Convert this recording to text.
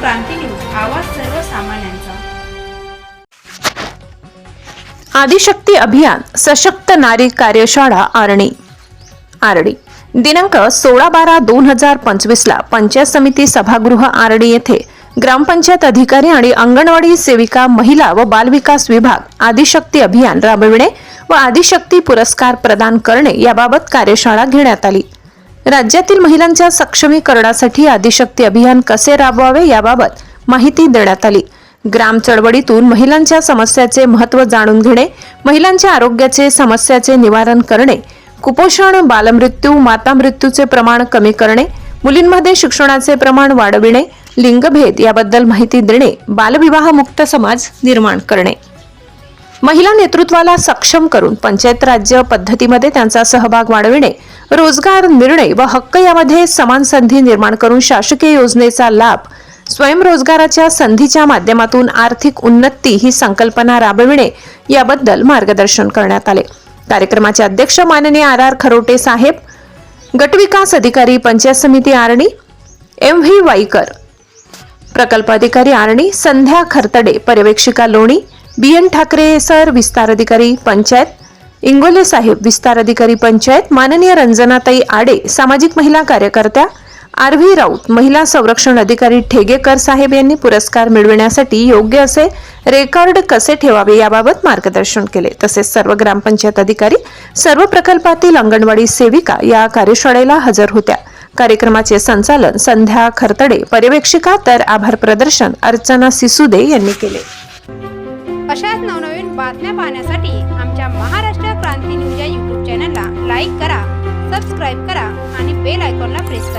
क्रांती news, आवाज सर्वसामान्यांचा। आदिशक्ती अभियान सशक्त नारी कार्यशाळा आरडी दिनांक 16/12/2025 ला पंचायत समिती सभागृह आरडी येथे ग्रामपंचायत अधिकारी आणि अंगणवाडी सेविका महिला व बालविकास विभाग आदिशक्ती अभियान राबविणे व आदिशक्ती पुरस्कार प्रदान करणे याबाबत कार्यशाळा घेण्यात आली। राज्यातील महिलांच्या सक्षमीकरणासाठी आदिशक्ती अभियान कसे राबवावे याबाबत माहिती देण्यात आली। ग्राम चळवळीतून महिलांच्या समस्याचे महत्त्व जाणून घेणे, महिलांच्या आरोग्याचे समस्याचे निवारण करणे, कुपोषण, बालमृत्यू, माता मृत्यूचे प्रमाण कमी करणे, मुलींमध्ये शिक्षणाचे प्रमाण वाढविणे, लिंगभेद याबद्दल माहिती देणे, बालविवाह मुक्त समाज निर्माण करणे, महिला नेतृत्वाला सक्षम करून पंचायत राज्य पद्धतीमध्ये त्यांचा सहभाग वाढविणे, रोजगार, निर्णय व हक्क यामध्ये समान संधी निर्माण करून शासकीय योजनेचा लाभ, स्वयंरोजगाराच्या संधीच्या माध्यमातून आर्थिक उन्नती ही संकल्पना राबविणे याबद्दल मार्गदर्शन करण्यात आले। कार्यक्रमाचे अध्यक्ष माननीय आर खरोटे साहेब, गटविकास अधिकारी पंचायत समिती आरणी MV वाईकर, प्रकल्प अधिकारी आरणी संध्या खरतडे, पर्यवेक्षिका लोणी BN ठाकरे सर, विस्तार अधिकारी पंचायत इंगोले साहेब, विस्तार अधिकारी पंचायत माननीय रंजनाताई आडे, सामाजिक महिला कार्यकर्त्या RV राऊत, महिला संरक्षण अधिकारी ठेगेकर साहेब यांनी पुरस्कार मिळविण्यासाठी योग्य असे रेकॉर्ड कसे ठेवावे याबाबत मार्गदर्शन केले। तसेच सर्व ग्रामपंचायत अधिकारी, सर्व प्रकल्पातील अंगणवाडी सेविका या कार्यशाळेला हजर होत्या। कार्यक्रमाचे संचालन संध्या खरतडे, पर्यवेक्षिका तर आभार प्रदर्शन अर्चना सिसुदे यांनी केले। अशाच नवनवीन बातम्या पाहण्यासाठी आमच्या महाराष्ट्र क्रांती न्यूज या YouTube चॅनलला लाईक करा, सबस्क्राईब करा आणि बेल आयकॉनला प्रेस करा।